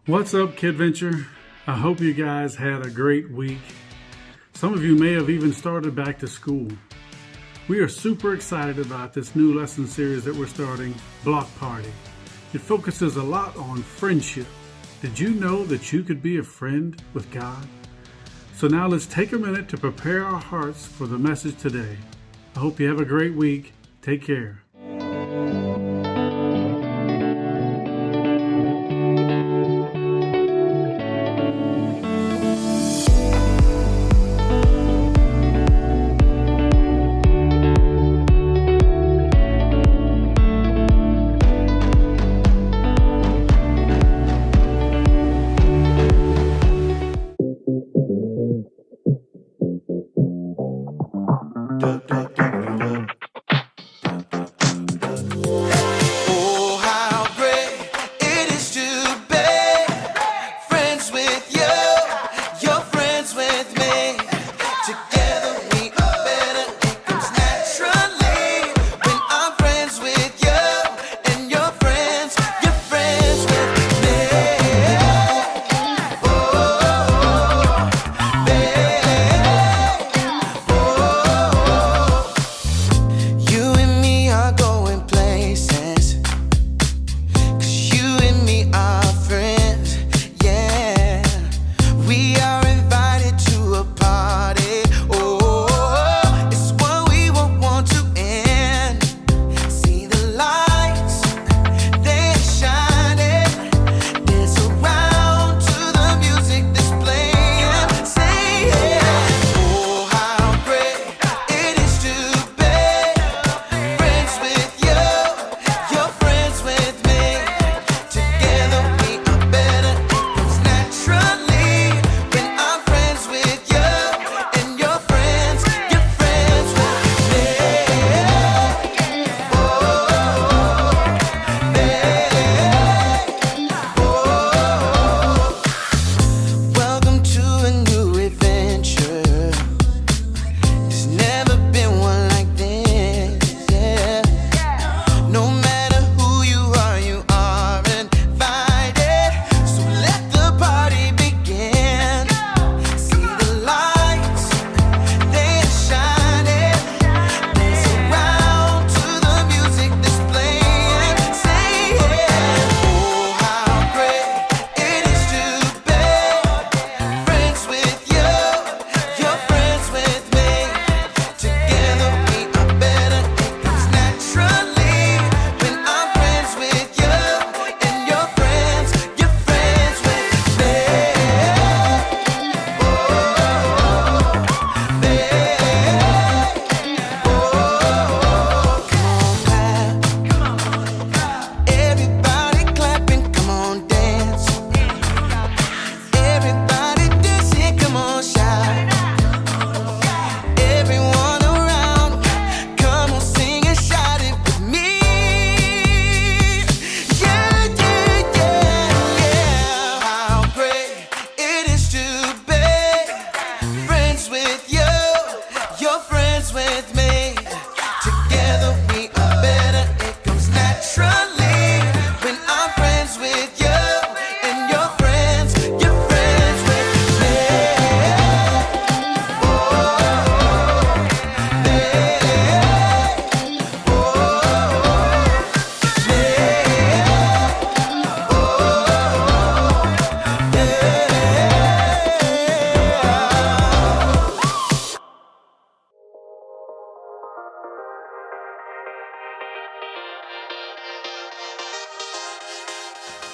What's up, Kidventure? I hope you guys had a great week. Some of you may have even started back to school. We are super excited about this new lesson series that we're starting, Block Party. It focuses a lot on friendship. Did you know that you could be a friend with God? So now let's take a minute to prepare our hearts for the message today. I hope you have a great week. Take care. Oh, how great it is to be friends with you. You're friends with me. Together we are better. It comes naturally when I'm friends with you and you're friends with me. Oh, babe. You and me are going places, 'cause you and me are friends, yeah. We are invited to a party, oh, it's what we won't want to end. See the lights, they're shining, dance around to the music that's playing. Say yeah. Oh, how great it is to be friends with you. You're friends with me. Together we are better. It comes naturally when I'm friends with you and you're friends with me. Welcome to a new adventure. There's never been one like this, yeah. No matter who you are invited. So let the party begin. See the lights, they're shining, dance around to the music that's playing. Say yeah. Oh, how great it is to be friends with you. You're friends with me. Together we are better. It comes naturally when I'm friends with you and you're friends with me. Everybody clapping, come on dance. Everybody dancing, come on shout. Everyone around, come on sing and shout it with me. Yeah, yeah, yeah, yeah. How great it is to be friends with you. You're friends with me. Together we are better. It comes naturally when I'm friends with you and you're friends with me.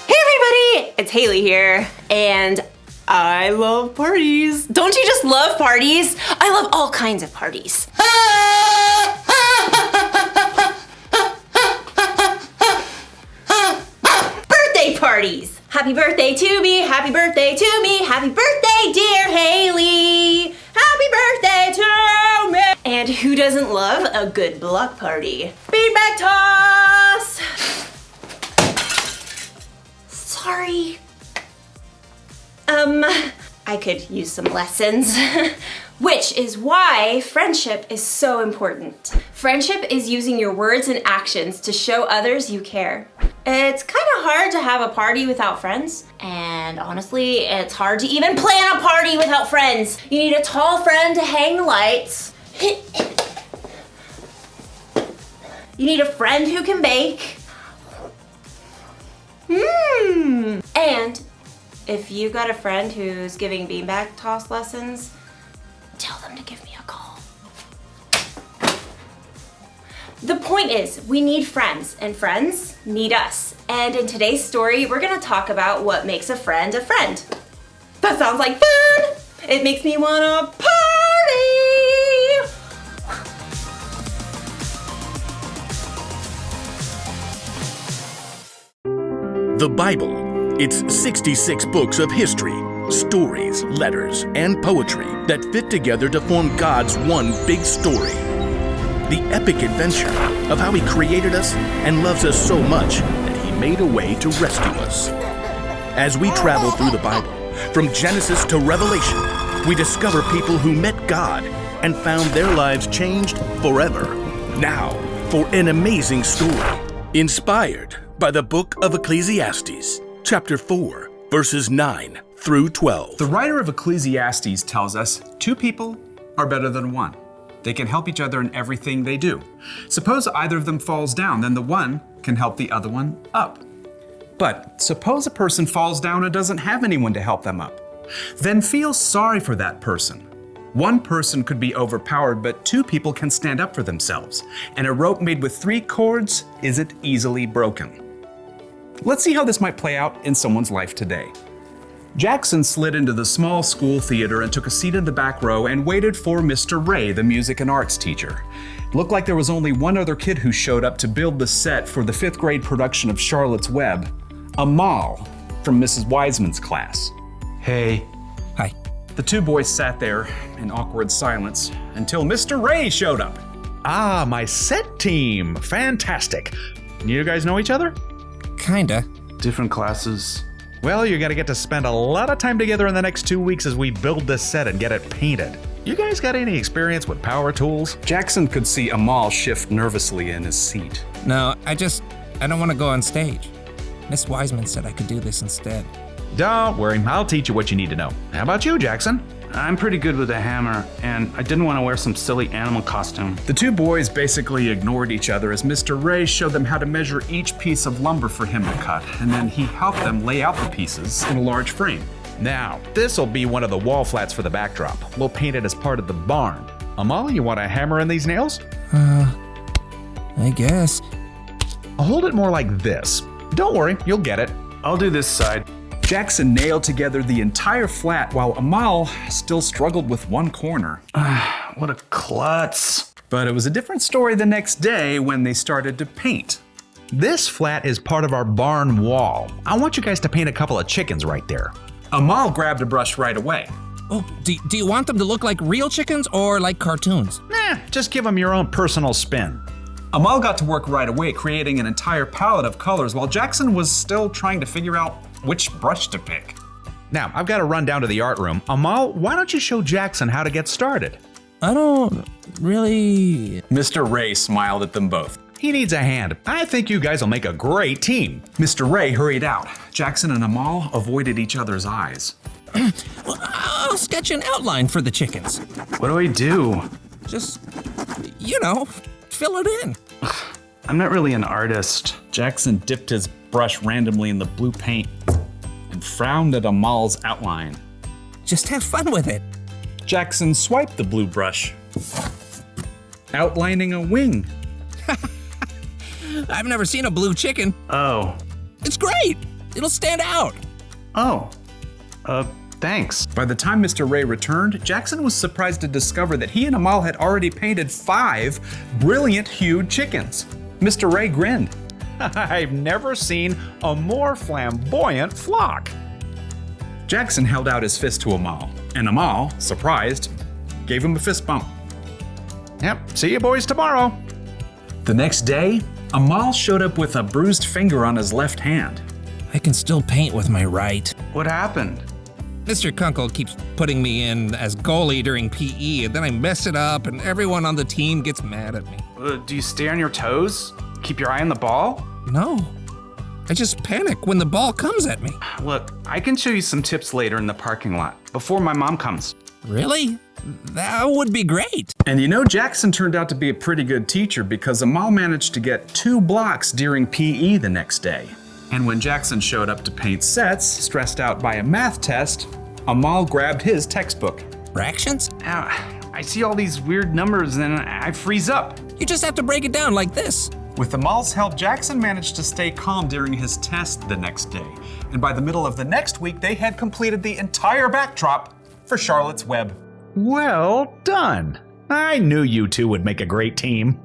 Hey everybody, it's Haley here, and I love parties. Don't you just love parties? I love all kinds of parties. Birthday parties! Happy birthday to me, happy birthday to me, happy birthday dear Haley! Happy birthday to me! And who doesn't love a good block party? Feedback toss! Sorry. I could use some lessons. Which is why friendship is so important. Friendship is using your words and actions to show others you care. It's kind of hard to have a party without friends. And honestly, it's hard to even plan a party without friends. You need a tall friend to hang the lights. You need a friend who can bake. And if you got a friend who's giving beanbag toss lessons, tell them to give me a call. The point is, we need friends, and friends need us. And in today's story, we're gonna talk about what makes a friend a friend. That sounds like fun! It makes me wanna party! The Bible. It's 66 books of history, stories, letters, and poetry that fit together to form God's one big story. The epic adventure of how He created us and loves us so much that He made a way to rescue us. As we travel through the Bible, from Genesis to Revelation, we discover people who met God and found their lives changed forever. Now, for an amazing story, inspired by the book of Ecclesiastes, chapter 4, verses 9 through 12. The writer of Ecclesiastes tells us 2 people are better than 1. They can help each other in everything they do. Suppose either of them falls down, then the one can help the other one up. But suppose a person falls down and doesn't have anyone to help them up. Then feel sorry for that person. One person could be overpowered, but 2 people can stand up for themselves. And a rope made with 3 cords isn't easily broken. Let's see how this might play out in someone's life today. Jackson slid into the small school theater and took a seat in the back row and waited for Mr. Ray, the music and arts teacher. It looked like there was only one other kid who showed up to build the set for the 5th grade production of Charlotte's Web, Amal from Mrs. Wiseman's class. Hey. Hi. The 2 boys sat there in awkward silence until Mr. Ray showed up. Ah, my set team. Fantastic. You guys know each other? Kinda. Different classes. Well, you're gonna get to spend a lot of time together in the next 2 weeks as we build this set and get it painted. You guys got any experience with power tools? Jackson could see Amal shift nervously in his seat. No, I don't want to go on stage. Miss Wiseman said I could do this instead. Don't worry, I'll teach you what you need to know. How about you, Jackson? I'm pretty good with a hammer, and I didn't want to wear some silly animal costume. The 2 boys basically ignored each other as Mr. Ray showed them how to measure each piece of lumber for him to cut, and then he helped them lay out the pieces in a large frame. Now, this'll be one of the wall flats for the backdrop. We'll paint it as part of the barn. Amal, you want to hammer in these nails? I guess. Hold it more like this. Don't worry, you'll get it. I'll do this side. Jackson nailed together the entire flat while Amal still struggled with one corner. What a klutz. But it was a different story the next day when they started to paint. This flat is part of our barn wall. I want you guys to paint a couple of chickens right there. Amal grabbed a brush right away. Oh, do you want them to look like real chickens or like cartoons? Just give them your own personal spin. Amal got to work right away, creating an entire palette of colors while Jackson was still trying to figure out which brush to pick. Now, I've got to run down to the art room. Amal, why don't you show Jackson how to get started? I don't really... Mr. Ray smiled at them both. He needs a hand. I think you guys will make a great team. Mr. Ray hurried out. Jackson and Amal avoided each other's eyes. Well, I'll sketch an outline for the chickens. What do I do? Just, fill it in. I'm not really an artist. Jackson dipped his brush randomly in the blue paint and frowned at Amal's outline. Just have fun with it. Jackson swiped the blue brush, outlining a wing. I've never seen a blue chicken. Oh. It's great. It'll stand out. Oh. Thanks. By the time Mr. Ray returned, Jackson was surprised to discover that he and Amal had already painted 5 brilliant hued chickens. Mr. Ray grinned. I've never seen a more flamboyant flock. Jackson held out his fist to Amal, and Amal, surprised, gave him a fist bump. Yep, see you boys tomorrow. The next day, Amal showed up with a bruised finger on his left hand. I can still paint with my right. What happened? Mr. Kunkel keeps putting me in as goalie during PE, and then I mess it up, and everyone on the team gets mad at me. Do you stay on your toes? Keep your eye on the ball? No. I just panic when the ball comes at me. Look, I can show you some tips later in the parking lot, before my mom comes. Really? That would be great. And you know, Jackson turned out to be a pretty good teacher because Amal managed to get 2 blocks during PE the next day. And when Jackson showed up to paint sets, stressed out by a math test, Amal grabbed his textbook. Fractions? I see all these weird numbers and I freeze up. You just have to break it down like this. With Amal's help, Jackson managed to stay calm during his test the next day. And by the middle of the next week, they had completed the entire backdrop for Charlotte's Web. Well done. I knew you two would make a great team.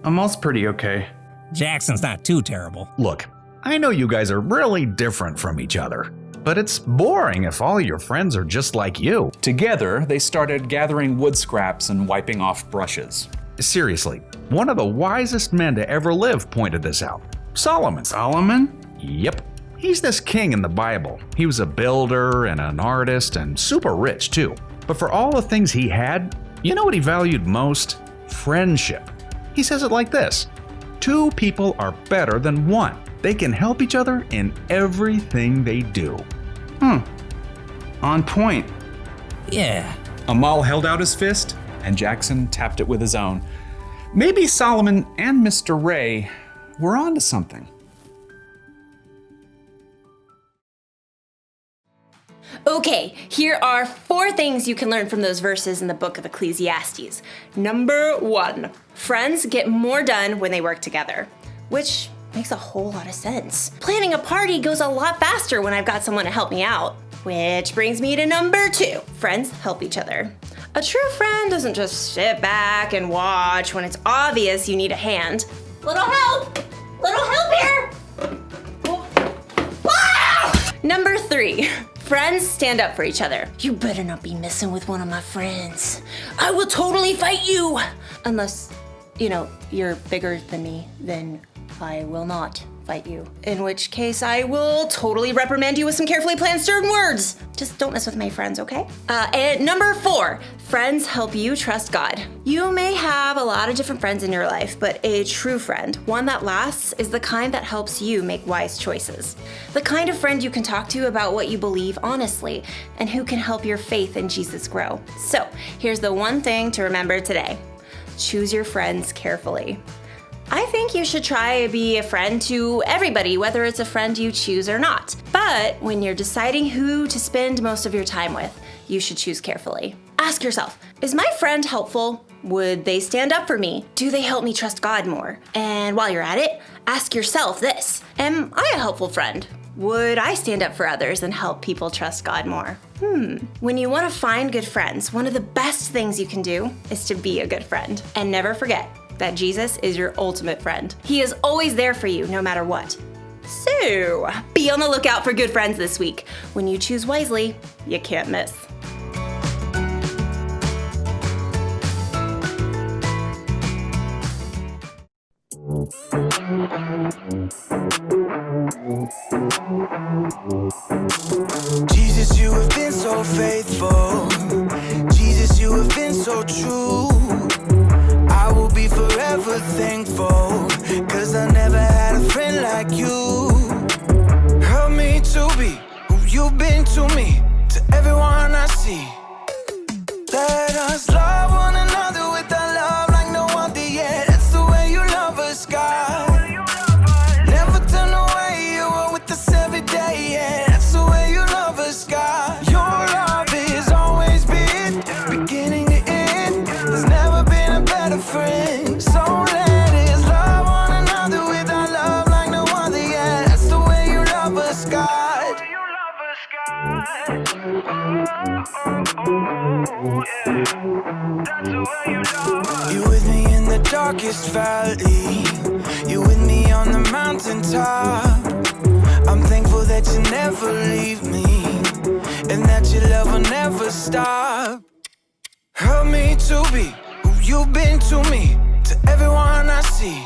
Amal's pretty okay. Jackson's not too terrible. Look, I know you guys are really different from each other, but it's boring if all your friends are just like you. Together, they started gathering wood scraps and wiping off brushes. Seriously, one of the wisest men to ever live pointed this out. Solomon. Solomon? Yep. He's this king in the Bible. He was a builder and an artist and super rich too. But for all the things he had, you know what he valued most? Friendship. He says it like this: 2 people are better than 1. They can help each other in everything they do. On point. Yeah. Amal held out his fist, and Jackson tapped it with his own. Maybe Solomon and Mr. Ray were onto something. Okay, here are 4 things you can learn from those verses in the book of Ecclesiastes. Number 1, friends get more done when they work together, which makes a whole lot of sense. Planning a party goes a lot faster when I've got someone to help me out. Which brings me to number 2, friends help each other. A true friend doesn't just sit back and watch when it's obvious you need a hand. Little help here! Ah! Number 3, friends stand up for each other. You better not be messing with one of my friends. I will totally fight you! Unless, you're bigger than me, then I will not fight you. In which case, I will totally reprimand you with some carefully planned stern words. Just don't mess with my friends, okay? And number 4, friends help you trust God. You may have a lot of different friends in your life, but a true friend, one that lasts, is the kind that helps you make wise choices. The kind of friend you can talk to about what you believe honestly, and who can help your faith in Jesus grow. So, here's the one thing to remember today. Choose your friends carefully. I think you should try to be a friend to everybody, whether it's a friend you choose or not. But when you're deciding who to spend most of your time with, you should choose carefully. Ask yourself, is my friend helpful? Would they stand up for me? Do they help me trust God more? And while you're at it, ask yourself this: am I a helpful friend? Would I stand up for others and help people trust God more? When you want to find good friends, one of the best things you can do is to be a good friend. And never forget that Jesus is your ultimate friend. He is always there for you, no matter what. So, be on the lookout for good friends this week. When you choose wisely, you can't miss. Jesus, you have been so faithful. Jesus, you have been so true. I will be forever thankful, 'cause I never had a friend like you. Help me to be who you've been to me, to everyone I see. Let us love one another with a love like no other yet. That's the way you love us, God. Never turn away, you are with us every day, yeah. That's the way you love us, God. Your love is always been beginning to end. There's never been a better friend. So let us love one another with our love like no other, yeah. That's the way you love us, God. You're with me in the darkest valley. You're with me on the mountaintop. I'm thankful that you never leave me, and that your love will never stop. Help me to be who you've been to me, to everyone I see.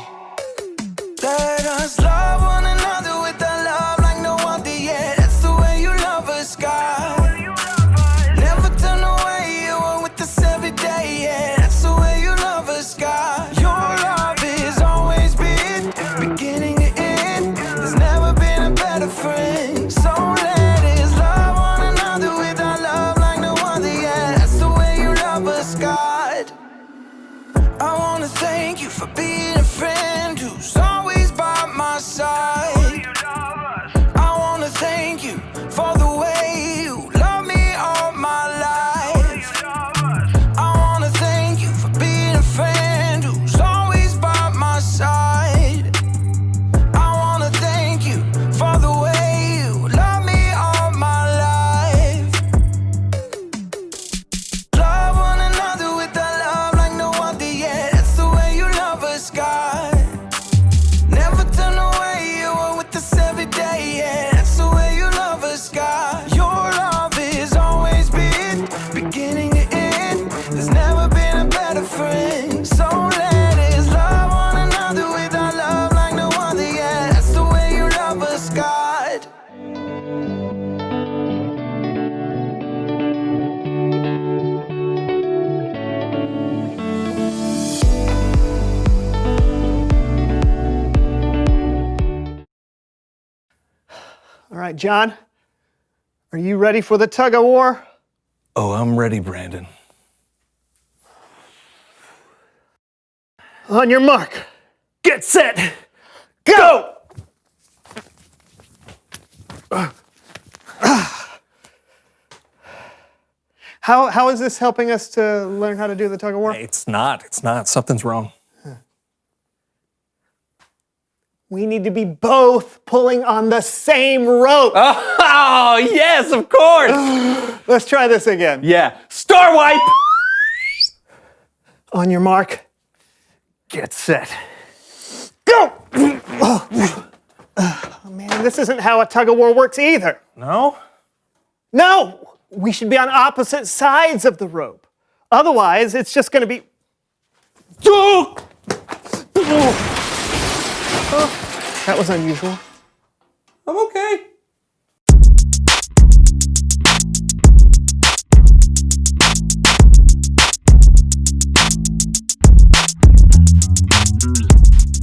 Let us love one another with a love like no other, yeah. That's the way you love us, God. Never turn away, you are with us every day, yeah. That's the way you love us, God. Your love is always been beginning to end. There's never been All right, John, are you ready for the tug of war? Oh, I'm ready, Brandon. On your mark, get set, go! How is this helping us to learn how to do the tug of war? It's not. Something's wrong. We need to be both pulling on the same rope. Oh, yes, of course. Let's try this again. Yeah. Star wipe. On your mark, Get set. go! Oh, man, this isn't how a tug of war works either. No? No, we should be on opposite sides of the rope. Otherwise, it's just going to be... Oh, that was unusual. I'm okay.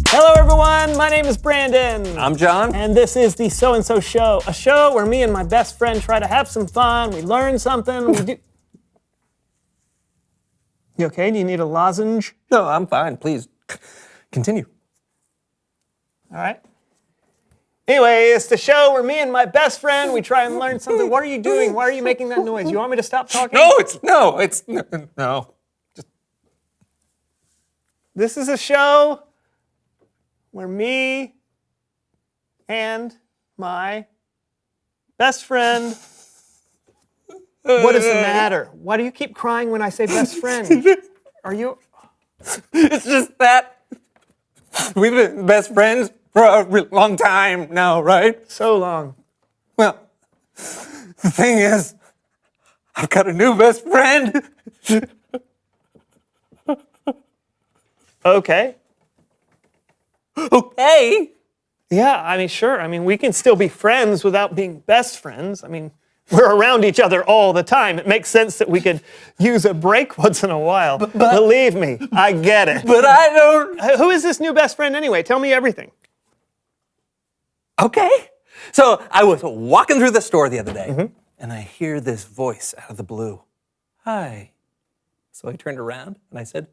Hello, everyone. My name is Brandon. I'm John. And this is the So and So Show, a show where me and my best friend try to have some fun. We learn something. We do. You okay? Do you need a lozenge? No, I'm fine. Please continue. All right. Anyway, it's the show where me and my best friend, we try and learn something. What are you doing? Why are you making that noise? You want me to stop talking? No. This is a show where me and my best friend... What is the matter? Why do you keep crying when I say best friend? Are you... It's just that we've been best friends for a long time now, right? So long. Well, the thing is, I've got a new best friend. Okay. Okay. Yeah, I mean, sure. I mean, we can still be friends without being best friends. I mean, we're around each other all the time. It makes sense that we could use a break once in a while. But believe me, I get it. But I don't... Who is this new best friend anyway? Tell me everything. Okay. So I was walking through the store the other day, and I hear this voice out of the blue. Hi. So I turned around, and I said,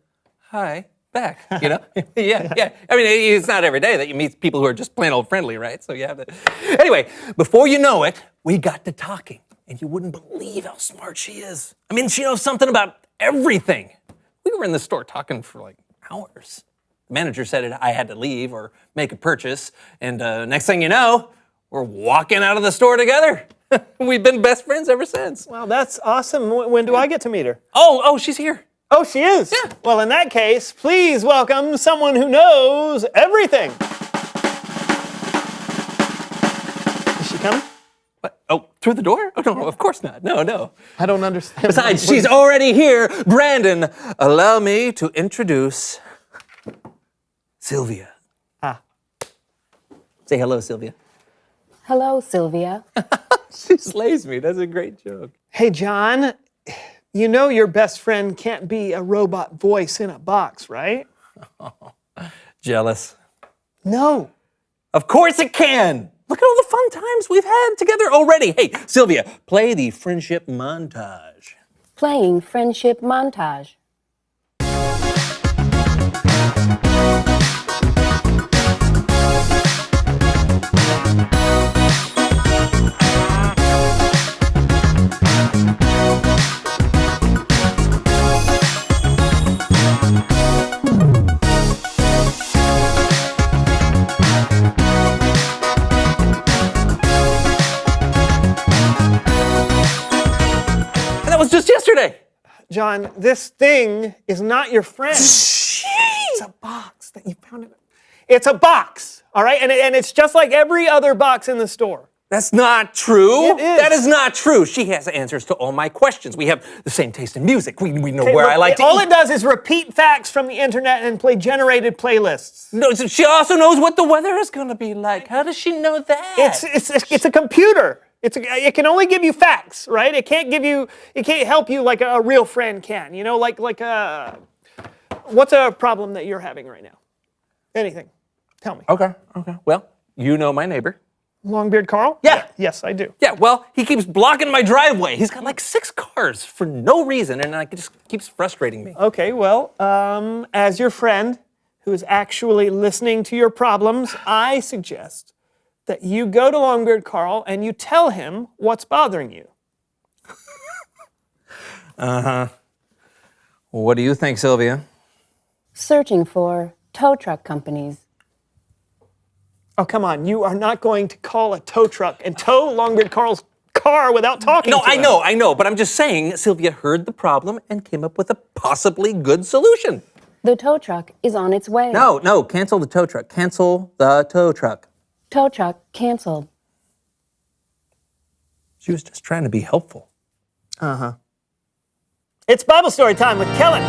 hi, back, you know? Yeah. I mean, it's not every day that you meet people who are just plain old friendly, right? So you have to... Anyway, before you know it, we got to talking, and you wouldn't believe how smart she is. I mean, she knows something about everything. We were in the store talking for like hours. The manager said I had to leave or make a purchase, and next thing you know, we're walking out of the store together. We've been best friends ever since. Well, that's awesome. When do I get to meet her? Oh, she's here. Oh, she is? Yeah. Well, in that case, please welcome someone who knows everything. Is she coming? What? Oh, through the door? Oh, no, of course not. No. I don't understand. Besides, she's already here. Brandon, allow me to introduce Sylvia. Say hello, Sylvia. Hello, Sylvia. She slays me. That's a great joke. Hey, John, you know your best friend can't be a robot voice in a box, right? Jealous. No. Of course it can. Look at all the fun times we've had together already. Hey, Sylvia, play the friendship montage. Playing friendship montage. Just yesterday. John, this thing is not your friend. It's a box that you found. It's a box, all right? And it's just like every other box in the store. That's not true. It is. That is not true. She has answers to all my questions. We have the same taste in music. We know Okay, where look, I like to all eat. it does is repeat facts from the internet and play generated playlists. No, she also knows what the weather is going to be like. How does she know that? It's a computer. It can only give you facts, right? It can't help you like a real friend can. You know, like what's a problem that you're having right now? Anything. Tell me. Okay. Well, you know my neighbor. Longbeard Carl? Yeah. Yes, I do. Yeah, well, he keeps blocking my driveway. He's got like 6 cars for no reason, and it just keeps frustrating me. Okay, well, as your friend who is actually listening to your problems, I suggest that you go to Longbeard Carl and you tell him what's bothering you. What do you think, Sylvia? Searching for tow truck companies. Oh, come on. You are not going to call a tow truck and tow Longbeard Carl's car without talking to him. I know, but I'm just saying Sylvia heard the problem and came up with a possibly good solution. The tow truck is on its way. No, cancel the tow truck. Cancel the tow truck. Tow truck canceled. She was just trying to be helpful. It's Bible story time with Kellen.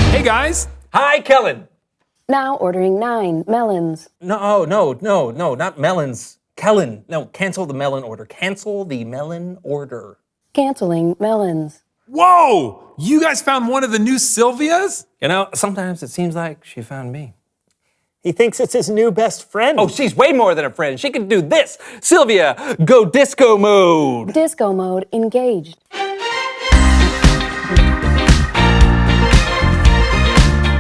Hey guys! Hi, Kellen. Now ordering 9 melons. No, not melons. Kellen, no, cancel the melon order. Cancel the melon order. Canceling melons. Whoa! You guys found one of the new Sylvias? You know, sometimes it seems like she found me. He thinks it's his new best friend. Oh, she's way more than a friend. She can do this. Sylvia, go disco mode. Disco mode engaged.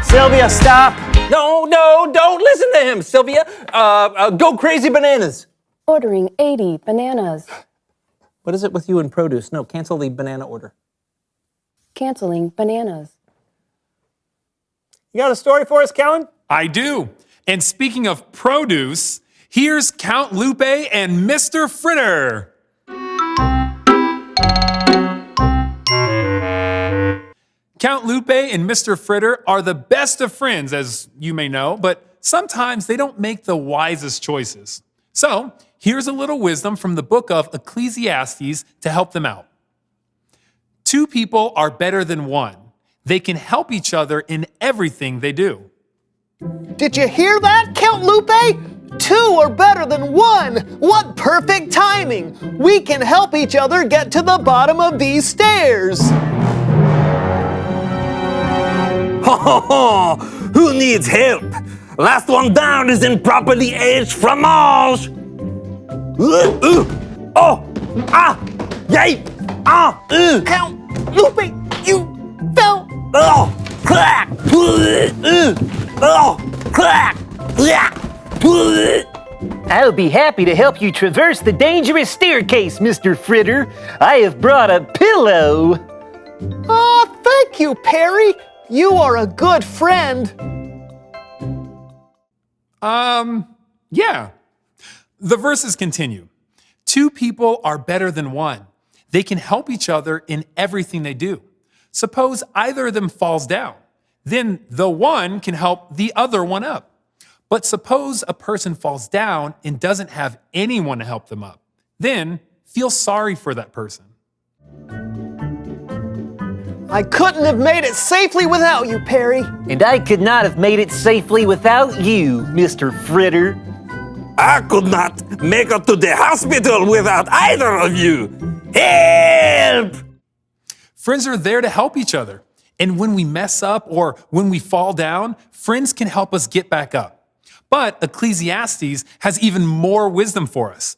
Sylvia, stop. No, don't listen to him, Sylvia. Go crazy bananas. Ordering 80 bananas. What is it with you and produce? No, cancel the banana order. Canceling bananas. You got a story for us, Kellen? I do. And speaking of produce, here's Count Lupe and Mr. Fritter. Count Lupe and Mr. Fritter are the best of friends, as you may know, but sometimes they don't make the wisest choices. So, here's a little wisdom from the book of Ecclesiastes to help them out. 2 people are better than 1. They can help each other in everything they do. Did you hear that, Count Lupe? 2 are better than 1. What perfect timing. We can help each other get to the bottom of these stairs. Ho, ho, ho! Who needs help? Last one down is improperly aged fromage. Oh! Ah! Yay! Ah! Count Lupe, you fell. Oh! Clack! Oh! Clack! I'll be happy to help you traverse the dangerous staircase, Mr. Fritter. I have brought a pillow. Oh, thank you, Perry. You are a good friend. Yeah. The verses continue. 2 people are better than 1. They can help each other in everything they do. Suppose either of them falls down. Then the one can help the other one up. But suppose a person falls down and doesn't have anyone to help them up. Then feel sorry for that person. I couldn't have made it safely without you, Perry. And I could not have made it safely without you, Mr. Fritter. I could not make it to the hospital without either of you. Help! Friends are there to help each other. And when we mess up or when we fall down, friends can help us get back up. But Ecclesiastes has even more wisdom for us.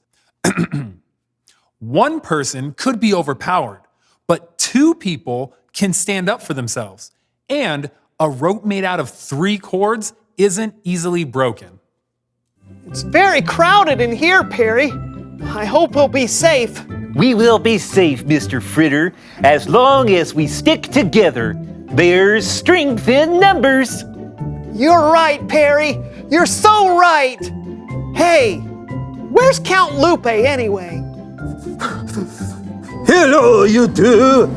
1 person could be overpowered, but 2 people can stand up for themselves. And a rope made out of 3 cords isn't easily broken. It's very crowded in here, Perry. I hope we'll be safe. We will be safe, Mr. Fritter, as long as we stick together. There's strength in numbers. You're right, Perry. You're so right. Hey, where's Count Lupe anyway? Hello, you two.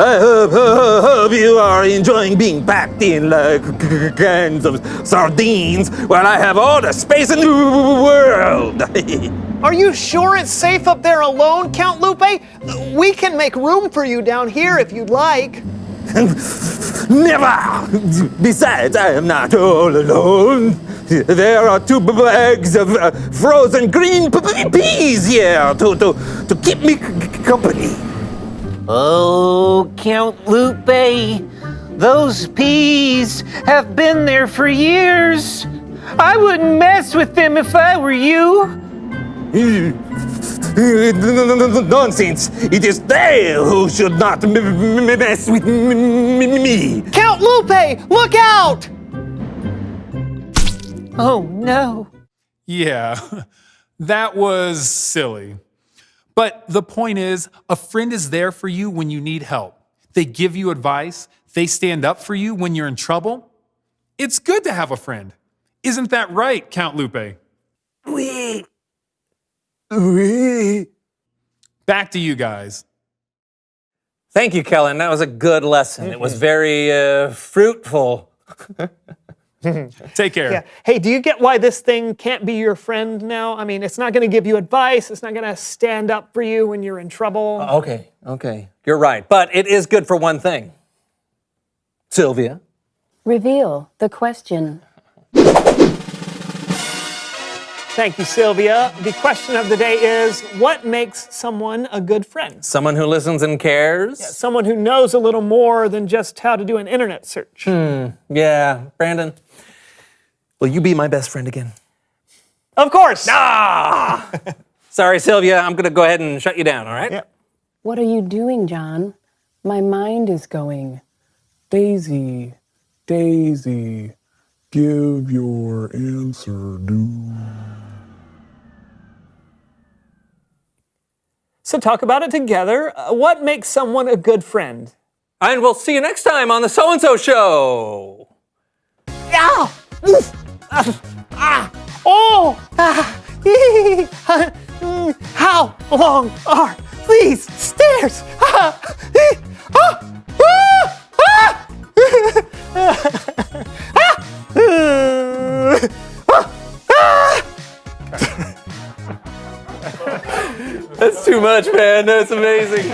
I hope you are enjoying being packed in like cans of sardines while I have all the space in the world. Are you sure it's safe up there alone, Count Lupe? We can make room for you down here if you'd like. Never! Besides, I am not all alone. There are 2 bags of frozen green peas here to keep me company. Oh, Count Lupe, those peas have been there for years. I wouldn't mess with them if I were you. Nonsense! It is they who should not mess with me! Count Lupe, look out! Oh no. Yeah, that was silly. But the point is, a friend is there for you when you need help. They give you advice. They stand up for you when you're in trouble. It's good to have a friend. Isn't that right, Count Lupe? Oui. Back to you guys. Thank you, Kellen. That was a good lesson. It was very fruitful. Take care. Yeah. Hey, do you get why this thing can't be your friend now? I mean, it's not going to give you advice. It's not going to stand up for you when you're in trouble. Okay. You're right. But it is good for one thing. Sylvia? Reveal the question. Thank you, Sylvia. The question of the day is, what makes someone a good friend? Someone who listens and cares? Yeah, someone who knows a little more than just how to do an internet search. Yeah. Brandon, will you be my best friend again? Of course! Ah! Sorry, Sylvia. I'm going to go ahead and shut you down, all right? Yeah. What are you doing, John? My mind is going. Daisy, Daisy, give your answer due. So talk about it together. What makes someone a good friend? And we'll see you next time on the So-and-So Show. Ah! Oof! Oh! How long are these stairs? That's too much, man. That's amazing.